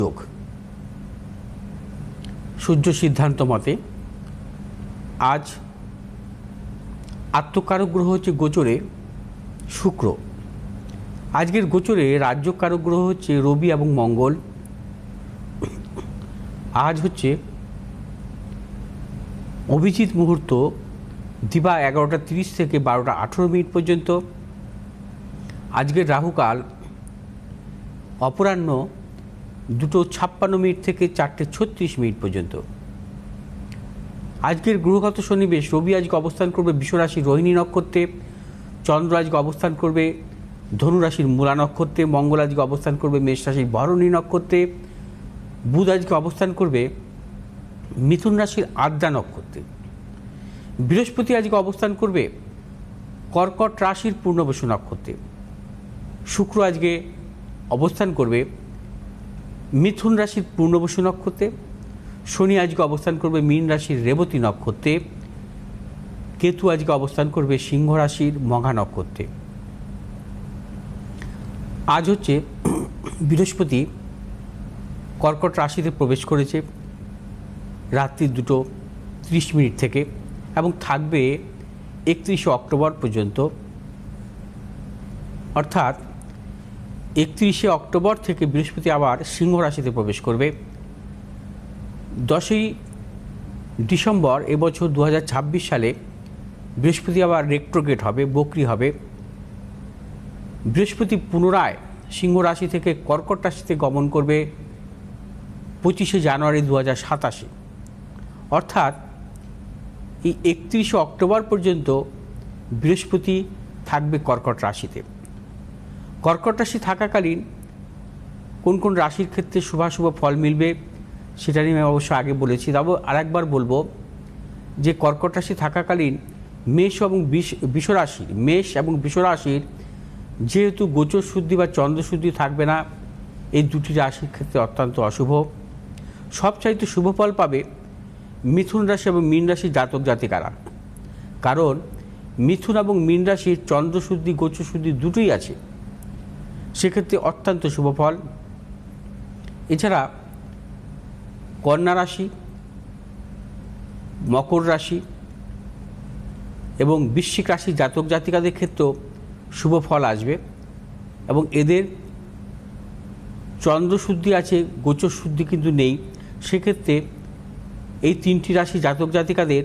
যোগ। সূর্য সিদ্ধান্ত মতে আজ আত্মকারক গ্রহ হচ্ছে গোচরে শুক্র। আজকের গোচরে রাজ্যকারক গ্রহ হচ্ছে রবি এবং মঙ্গল। আজ হচ্ছে অভিজিৎ মুহূর্ত দিবা 11টা 30 থেকে 12টা 18 মিনিট পর্যন্ত। আজকের রাহুকাল অপরাহ্ন 2টো 56 মিনিট থেকে 4টে 36 মিনিট পর্যন্ত। আজকের গ্রহগত সন্নিবেশ, রবি আজকে অবস্থান করবে বৃষরাশি রোহিণী নক্ষত্রে, চন্দ্র আজকে অবস্থান করবে ধনুরাশির মূলা নক্ষত্রে, মঙ্গল আজকে অবস্থান করবে মেষ রাশির ভরণী নক্ষত্রে, বুধ আজকে অবস্থান করবে মিথুন রাশির আদ্রা নক্ষত্রে, বৃহস্পতি আজকে অবস্থান করবে কর্কট রাশির পূর্ণবসু নক্ষত্রে, শুক্র আজকে অবস্থান করবে মিথুন রাশির পূর্ণবসু নক্ষত্রে, শনি আজকে অবস্থান করবে মীন রাশির রেবতী নক্ষত্রে, কেতু আজকে অবস্থান করবে সিংহ রাশির মঘা নক্ষত্রে। আজ হচ্ছে বৃহস্পতি কর্কট রাশিতে প্রবেশ করেছে রাত্রি 2টো 30 মিনিট থেকে এবং থাকবে 31শে অক্টোবর পর্যন্ত। অর্থাৎ 31শে অক্টোবর থেকে বৃহস্পতি আবার সিংহ রাশিতে প্রবেশ করবে। 10ই ডিসেম্বর এবছর 2026 সালে বৃহস্পতি আবার রেট্রোগ্রেড হবে, বক্রী হবে। বৃহস্পতি পুনরায় সিংহ রাশি থেকে কর্কট রাশিতে গমন করবে 25শে জানুয়ারি 2027। অর্থাৎ এই 31শে অক্টোবর পর্যন্ত বৃহস্পতি থাকবে কর্কট রাশিতে। কর্কট রাশি থাকাকালীন কোন কোন রাশির ক্ষেত্রে শুভাশুভ ফল মিলবে সেটা নিয়ে আমি অবশ্য আগে বলেছি, তবে আরেকবার বলবো যে কর্কট রাশি থাকাকালীন মেষ এবং বৃষরাশির যেহেতু গোচর শুদ্ধি বা চন্দ্রশুদ্ধি থাকবে না, এই দুটি রাশির ক্ষেত্রে অত্যন্ত অশুভ। সবচাইতে শুভ ফল পাবে মিথুন রাশি এবং মীন রাশির জাতক জাতিকারা, কারণ মিথুন এবং মীন রাশির চন্দ্রশুদ্ধি গোচর শুদ্ধি দুটোই আছে, সেক্ষেত্রে অত্যন্ত শুভ ফল। এছাড়া কন্যা রাশি, মকর রাশি এবং বৃশ্চিক রাশির জাতক জাতিকাদের ক্ষেত্রেও শুভ ফল আসবে এবং এদের চন্দ্রশুদ্ধি আছে, গোচর শুদ্ধি কিন্তু নেই। সেক্ষেত্রে এই 3টি রাশি জাতক জাতিকাদের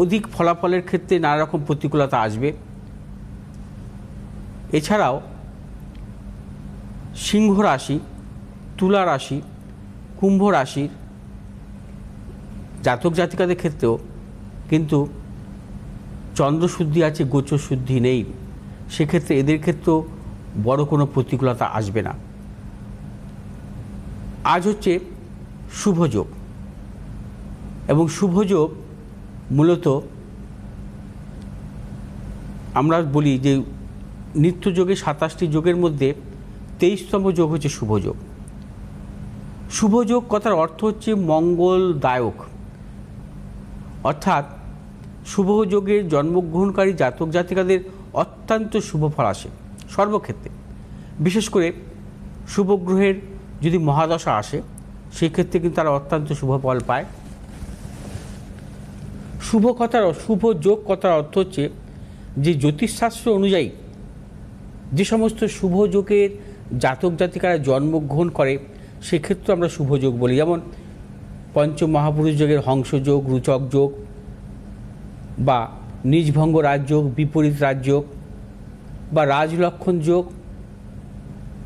অধিক ফলাফলের ক্ষেত্রে নানা রকম প্রতিকূলতা আসবে। এছাড়াও সিংহ রাশি, তুলা রাশি, কুম্ভ রাশির জাতক জাতিকাদের ক্ষেত্রেও কিন্তু চন্দ্রশুদ্ধি আছে, গোচর শুদ্ধি নেই। সেক্ষেত্রে এদের ক্ষেত্রেও বড় কোনো প্রতিকূলতা আসবে না। আজ হচ্ছে শুভযোগ এবং শুভযোগ মূলত আমরা বলি যে নিত্যযোগে 27টি যোগের মধ্যে 23তম যোগ হচ্ছে শুভযোগ। শুভযোগ কথার অর্থ হচ্ছে মঙ্গলদায়ক, অর্থাৎ শুভযোগে জন্মগ্রহণকারী জাতক জাতিকাদের অত্যন্ত শুভ ফল আসে সর্বক্ষেত্রে। বিশেষ করে শুভগ্রহের যদি মহাদশা আসে সেই ক্ষেত্রে কিন্তু তারা অত্যন্ত শুভ ফল পায়। শুভ যোগ কথার অর্থ হচ্ছে যে জ্যোতিষশাস্ত্র অনুযায়ী যে সমস্ত শুভ যোগের জাতক জাতিকারা জন্মগ্রহণ করে সেক্ষেত্রে আমরা শুভ যোগ বলি। যেমন পঞ্চম মহাপুরুষ যোগের হংসযোগ, রুচক যোগ বা নিজভঙ্গ রাজযোগ, বিপরীত রাজযোগ বা রাজলক্ষণ যোগ।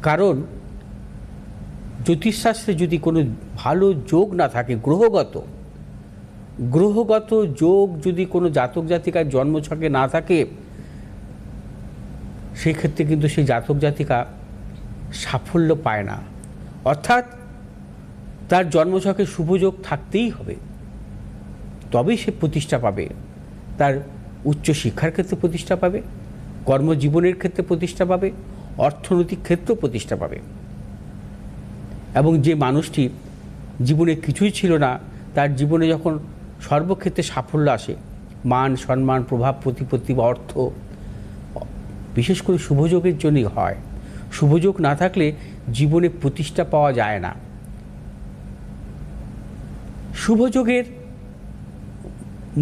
কারণ জ্যোতিষশাস্ত্রে যদি কোনো ভালো যোগ না থাকে, গ্রহগত যোগ যদি কোনো জাতক জাতিকার জন্মছকে না থাকে সেই ক্ষেত্রে কিন্তু সেই জাতক জাতিকা সাফল্য পায় না। অর্থাৎ তার জন্মছকে শুভযোগ থাকতেই হবে, তবেই সে প্রতিষ্ঠা পাবে। তার উচ্চ শিক্ষার ক্ষেত্রে প্রতিষ্ঠা পাবে, কর্মজীবনের ক্ষেত্রে প্রতিষ্ঠা পাবে, অর্থনৈতিক ক্ষেত্রেও প্রতিষ্ঠা পাবে। এবং যে মানুষটি জীবনে কিছুই ছিল না, তার জীবনে যখন সর্বক্ষেত্রে সাফল্য আসে, মান সম্মান, প্রভাব প্রতিপত্তি বা অর্থ, বিশেষ করে শুভযোগের জন্যই হয়। শুভযোগ না থাকলে জীবনে প্রতিষ্ঠা পাওয়া যায় না। শুভযোগের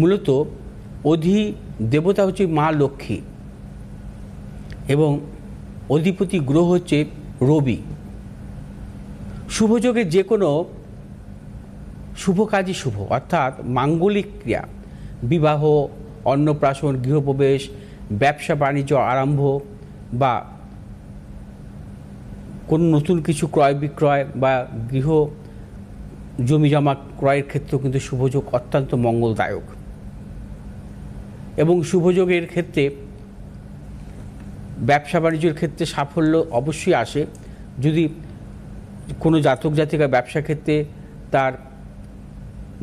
মূলত দেবতা হচ্ছে মা লক্ষ্মী এবং অধিপতি গ্রহ হচ্ছে রবি। শুভযোগের যে কোনো শুভ কাজই শুভ, অর্থাৎ মাঙ্গলিক ক্রিয়া, বিবাহ, অন্নপ্রাশন, গৃহপ্রবেশ, ব্যবসা বাণিজ্য আরম্ভ বা কোনো নতুন কিছু ক্রয় বিক্রয় বা গৃহ জমিজমা ক্রয়ের ক্ষেত্রেও কিন্তু শুভযোগ অত্যন্ত মঙ্গলদায়ক। এবং শুভযোগের ক্ষেত্রে ব্যবসা বাণিজ্যের ক্ষেত্রে সাফল্য অবশ্যই আসে যদি কোনো জাতক জাতিকা ব্যবসা ক্ষেত্রে তার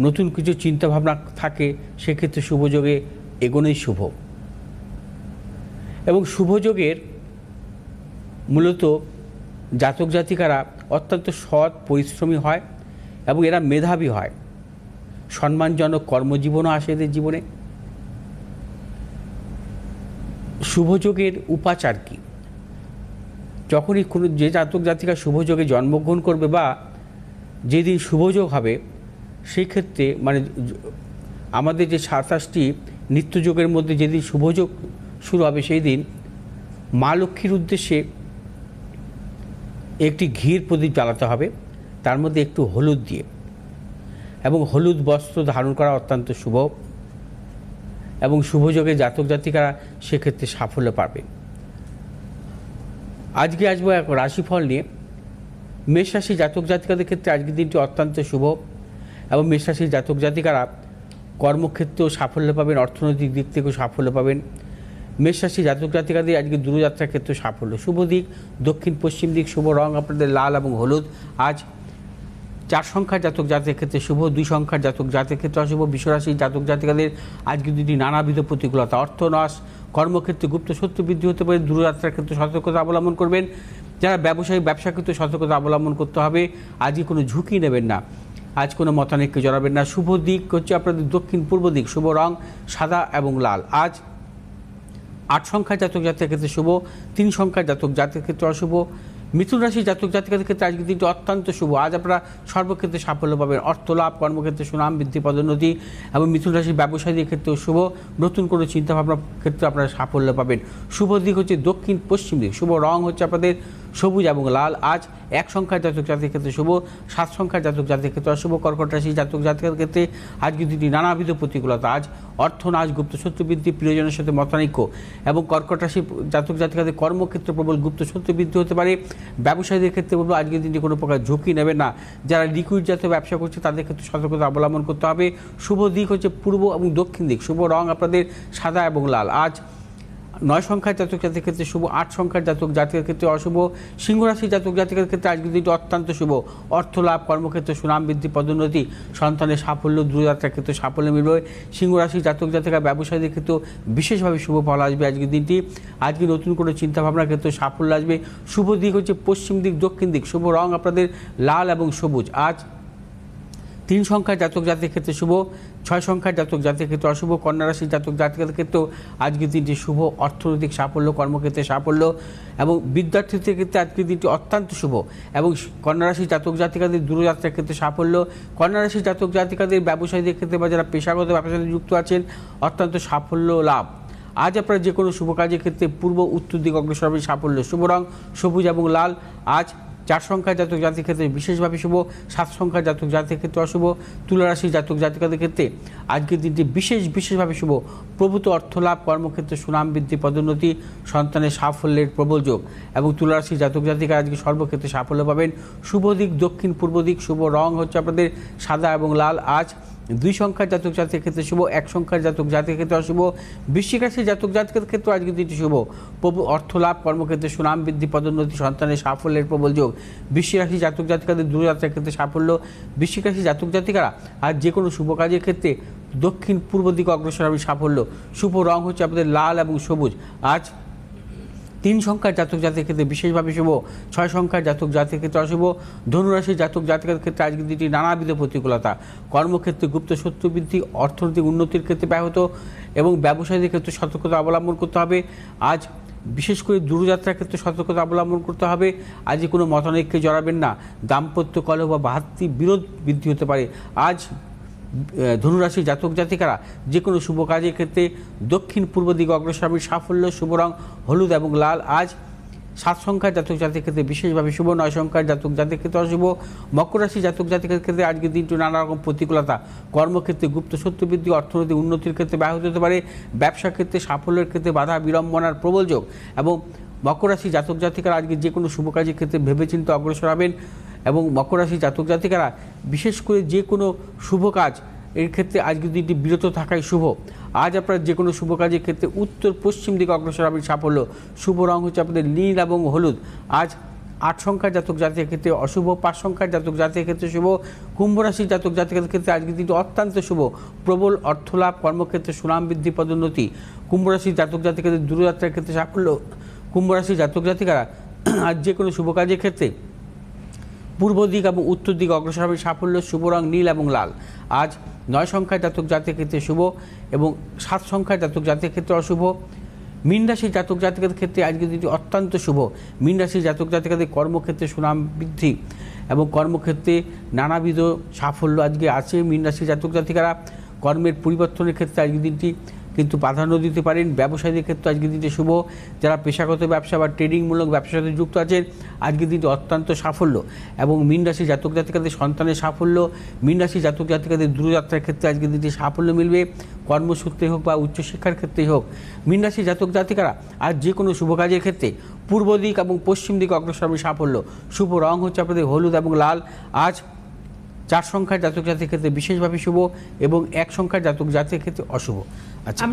নতুন কিছু চিন্তাভাবনা থাকে, সেক্ষেত্রে শুভযোগে এগোনোই শুভ। এবং শুভযোগের মূলত জাতক জাতিকারা অত্যন্ত সৎ পরিশ্রমী হয় এবং এরা মেধাবী হয়, সম্মানজনক কর্মজীবনও আসে এদের জীবনে। শুভযোগের উপাচার কি? যখনই কোনো যে জাতক জাতিকা শুভযোগে জন্মগ্রহণ করবে বা যেদিন শুভযোগ হবে, সেই ক্ষেত্রে মানে আমাদের যে 27টি নিত্যযোগের মধ্যে যেদিন শুভযোগ শুরু হবে, সেই দিন মা লক্ষ্মীর উদ্দেশ্যে একটি ঘির প্রদীপ জ্বালাতে হবে, তার মধ্যে একটু হলুদ দিয়ে, এবং হলুদ বস্ত্র ধারণ করা অত্যন্ত শুভ। এবং শুভযোগে জাতক জাতিকারা সেক্ষেত্রে সাফল্য পাবে। আজকে আসবো এক রাশিফল নিয়ে। মেষ রাশি জাতক জাতিকাদের ক্ষেত্রে আজকের দিনটি অত্যন্ত শুভ এবং মেষ রাশির জাতক জাতিকারা কর্মক্ষেত্রেও সাফল্য পাবেন, অর্থনৈতিক দিক থেকেও সাফল্য পাবেন। মেষ রাশি জাতক জাতিকাদের আজকে দূরযাত্রার ক্ষেত্রে সাফল্য। শুভ দিক দক্ষিণ পশ্চিম দিক, শুভ রং আপনাদের লাল এবং হলুদ। আজ 4 সংখ্যার জাতক জাতকের ক্ষেত্রে শুভ, 2 সংখ্যার জাতক জাতকের ক্ষেত্রে অশুভ। বিশ্বরাশির জাতক জাতিকাদের আজকে দুটি নানাবিধ প্রতিকূলতা, অর্থনাশ, কর্মক্ষেত্রে গুপ্ত শত্রু বৃদ্ধি হতে পারে। দূরযাত্রার ক্ষেত্রে সতর্কতা অবলম্বন করবেন। যারা ব্যবসা ক্ষেত্রে সতর্কতা অবলম্বন করতে হবে। আজকে কোনো ঝুঁকি নেবেন না, আজ কোনো মতানৈক্যে জড়াবেন না। শুভ দিক হচ্ছে আপনাদের দক্ষিণ পূর্ব দিক, শুভ রং সাদা এবং লাল। আজ 8 সংখ্যার জাতক জাতকের ক্ষেত্রে শুভ, 3 সংখ্যার জাতক জাতকের ক্ষেত্রে অশুভ। মিথুন রাশির জাতক জাতিকাদের ক্ষেত্রে আজকের দিনটি অত্যন্ত শুভ। আজ আপনারা সর্বক্ষেত্রে সাফল্য পাবেন, অর্থ লাভ, কর্মক্ষেত্রে সুনাম বৃদ্ধি, পদোন্নতি। এবং মিথুন রাশির ব্যবসায়ীদের ক্ষেত্রেও শুভ, নতুন কোনো চিন্তাভাবনার ক্ষেত্রে আপনারা সাফল্য পাবেন। শুভ দিক হচ্ছে দক্ষিণ পশ্চিম দিক, শুভ রং হচ্ছে আপনাদের সবুজ এবং লাল। আজ 1 সংখ্যার জাতক জাতকের ক্ষেত্রে শুভ, 7 সংখ্যার জাতক জাতকের ক্ষেত্রে অশুভ। কর্কট রাশির জাতক জাতিকাদের ক্ষেত্রে আজকে দুটি নানাবিধ প্রতিকূলতা। আজ অর্থনাশ, গুপ্ত শত্রু বৃদ্ধি, প্রিয়জনের সাথে মতানৈক্য। এবং কর্কট রাশির জাতক জাতিকাদের কর্মক্ষেত্রে প্রবল গুপ্ত শত্রু বৃদ্ধি হতে পারে। ব্যবসায়ীদের ক্ষেত্রে বলবো আজকের দিনটি কোনো প্রকার ঝুঁকি নেবেন না। যারা লিকুইড জাতীয় ব্যবসা করছে তাদের ক্ষেত্রে সতর্কতা অবলম্বন করতে হবে। শুভ দিক হচ্ছে পূর্ব এবং দক্ষিণ দিক, শুভ রং আপনাদের সাদা এবং লাল। আজ 9 সংখ্যার জাতক জাতিকের ক্ষেত্রে শুভ, 8 সংখ্যার জাতক জাতিকের ক্ষেত্রে অশুভ। সিংহ রাশির জাতক জাতিকের ক্ষেত্রে আজকের দিনটি অত্যন্ত শুভ, অর্থ লাভ, কর্মক্ষেত্রে সুনাম বৃদ্ধি, পদোন্নতি, সন্তানের সাফল্য, দূরযাত্রার ক্ষেত্রে সাফল্য মিলবে। সিংহ রাশির জাতক জাতিকা ব্যবসায়ীদের ক্ষেত্রেও বিশেষভাবে শুভ ফল আসবে আজকের দিনটি। আজকে নতুন কোনো চিন্তাভাবনার ক্ষেত্রে সাফল্য আসবে। শুভ দিক হচ্ছে পশ্চিম দিক, দক্ষিণ দিক, শুভ রং আপনাদের লাল এবং সবুজ। আজ 3 সংখ্যার জাতক জাতিকের ক্ষেত্রে শুভ, 6 সংখ্যার জাতক জাতিকের ক্ষেত্রে অশুভ। কন্যা রাশির জাতক জাতিকের ক্ষেত্রেও আজকের দিনটি শুভ, অর্থনৈতিক সাফল্য, কর্মক্ষেত্রে সাফল্য। এবং বিদ্যার্থীদের ক্ষেত্রে আজকের দিনটি অত্যন্ত শুভ। এবং কন্যা রাশির জাতক জাতিকাদের দূরযাত্রার ক্ষেত্রে সাফল্য। কন্যা রাশির জাতক জাতিকাদের ব্যবসায়ীদের ক্ষেত্রে বা যারা পেশাগত ব্যবসার সাথে যুক্ত আছেন অত্যন্ত সাফল্য লাভ। আজ আপনারা যে কোনো শুভ কাজের ক্ষেত্রে পূর্ব উত্তর দিক অগ্রসর হবে সাফল্য। শুভ রং সবুজ এবং লাল। আজ 4 সংখ্যার জাতক জাতির ক্ষেত্রে বিশেষভাবে শুভ, 7 সংখ্যার জাতক জাতির ক্ষেত্রে অশুভ। তুলা রাশির জাতক জাতিকাদের ক্ষেত্রে আজকের দিনটি বিশেষভাবে শুভ, প্রভূত অর্থলাভ, কর্মক্ষেত্রে সুনাম বৃদ্ধি, পদোন্নতি, সন্তানের সাফল্যের প্রবল যোগ। এবং তুলা রাশির জাতক জাতিকা আজকে সর্বক্ষেত্রে সাফল্য পাবেন। শুভ দিক দক্ষিণ পূর্ব দিক, শুভ রং হচ্ছে আপনাদের সাদা এবং লাল। আজ 2 সংখ্যার জাতক জাতিকের ক্ষেত্রে শুভ, 1 সংখ্যার জাতক জাতিকের ক্ষেত্রে অশুভ। বৃশ্চিক রাশির জাতক জাতিকের ক্ষেত্রে আজকের দিনটি শুভ, প্রভু অর্থলাভ, কর্মক্ষেত্রে সুনাম বৃদ্ধি, পদোন্নতি, সন্তানের সাফল্যের প্রবল যোগ। বৃশ্চিক রাশির জাতক জাতিকাদের দূরযাত্রার ক্ষেত্রে সাফল্য। বৃশ্চিক রাশির জাতক জাতিকারা আজ যে কোনো শুভ কাজের ক্ষেত্রে দক্ষিণ পূর্ব দিকে অগ্রসর হবে সাফল্য। শুভ রং হচ্ছে আপনাদের লাল এবং সবুজ। আজ 3 সংখ্যার জাতক জাতিকের ক্ষেত্রে বিশেষভাবে শুভ, 6 সংখ্যার জাতক জাতিকের ক্ষেত্রে অশুভ। ধনুরাশির জাতক জাতিকের ক্ষেত্রে আজকের দিনটি নানাবিধ প্রতিকূলতা, কর্মক্ষেত্রে গুপ্ত শত্রু বৃদ্ধি, অর্থনৈতিক উন্নতির ক্ষেত্রে ব্যাহত এবং ব্যবসায়ীদের ক্ষেত্রে সতর্কতা অবলম্বন করতে হবে। আজ বিশেষ করে দূরযাত্রার ক্ষেত্রে সতর্কতা অবলম্বন করতে হবে। আজ কোনো মতানৈক্যে জড়াবেন না, দাম্পত্য কলহ বা বাহাত্তি বিরোধ বৃদ্ধি হতে পারে। আজ ধনুরাশি জাতক জাতিকারা যে কোনো শুভ কাজের ক্ষেত্রে দক্ষিণ পূর্ব দিকে অগ্রসর সাফল্য, শুভ রং হলুদ এবং লাল। আজ 7 সংখ্যার জাতক জাতির ক্ষেত্রে বিশেষভাবে শুভ, 9 সংখ্যার জাতক জাতির ক্ষেত্রে অশুভ। মকর রাশি জাতক জাতিকের ক্ষেত্রে আজকের দিনটি নানা রকম প্রতিকূলতা, কর্মক্ষেত্রে গুপ্ত শত্রু বৃদ্ধি, অর্থনৈতিক উন্নতির ক্ষেত্রে ব্যাহত হতে পারে, ব্যবসা ক্ষেত্রে সাফল্যের ক্ষেত্রে বাধা বিড়ম্বনার প্রবল যোগ। এবং মকর রাশি জাতক জাতিকারা আজকে যে কোনো শুভ কাজের ক্ষেত্রে ভেবেচিন্তে অগ্রসর হবেন। এবং মকর রাশি জাতক জাতিকারা বিশেষ করে যে কোনো শুভ কাজ এর ক্ষেত্রে আজকের দিনটি বিরত থাকাই শুভ। আজ আপনারা যে কোনো শুভ কাজের ক্ষেত্রে উত্তর পশ্চিম দিকে অগ্রসর হবেন সাফল্য, শুভ রং হচ্ছে আপনাদের নীল এবং হলুদ। আজ 8 সংখ্যার জাতক জাতিকের ক্ষেত্রে অশুভ, 5 সংখ্যার জাতক জাতিকের ক্ষেত্রে শুভ। কুম্ভ রাশির জাতক জাতিকের ক্ষেত্রে আজকের দিনটি অত্যন্ত শুভ, প্রবল অর্থলাভ, কর্মক্ষেত্রে সুনাম বৃদ্ধি, পদোন্নতি। কুম্ভ রাশির জাতক জাতিকের দূরযাত্রার ক্ষেত্রে সাফল্য। কুম্ভ রাশির জাতক জাতিকারা আজ যে কোনো শুভ কাজের ক্ষেত্রে পূর্ব দিক এবং উত্তর দিকে অগ্রসর হবে সাফল্য, শুভ রং নীল এবং লাল। আজ 9 সংখ্যার জাতক জাতির ক্ষেত্রে শুভ এবং 7 সংখ্যার জাতক জাতির ক্ষেত্রে অশুভ। মীন রাশির জাতক জাতিকের ক্ষেত্রে আজকের দিনটি অত্যন্ত শুভ। মীন রাশির জাতক জাতিকাদের কর্মক্ষেত্রে সুনাম বৃদ্ধি এবং কর্মক্ষেত্রে নানাবিধ সাফল্য আজকে আছে। মীন রাশির জাতক জাতিকারা কর্মের পরিবর্তনের ক্ষেত্রে আজকের দিনটি কিন্তু প্রাধান্য দিতে পারেন। ব্যবসায়ীদের ক্ষেত্রে আজকের দিনটি শুভ। যারা পেশাগত ব্যবসা বা ট্রেডিংমূলক ব্যবসার সাথে যুক্ত আছেন আজকের দিনটি অত্যন্ত সাফল্য। এবং মীন রাশি জাতক জাতিকাদের সন্তানের সাফল্য, মীন রাশি জাতক জাতিকাদের দূরযাত্রার ক্ষেত্রে আজকের দিনটি সাফল্য মিলবে, কর্মসূত্রে হোক বা উচ্চশিক্ষার ক্ষেত্রেই হোক। মীন রাশি জাতক জাতিকারা আজ যে কোনো শুভ কাজের ক্ষেত্রে পূর্ব দিক এবং পশ্চিম দিকে অগ্রসর হবে সাফল্য, শুভ রং হচ্ছে আপনাদের হলুদ এবং লাল। আজ 4 সংখ্যার জাতক জাতির ক্ষেত্রে বিশেষভাবে শুভ এবং 1 সংখ্যার জাতক জাতির ক্ষেত্রে অশুভ। আচ্ছা,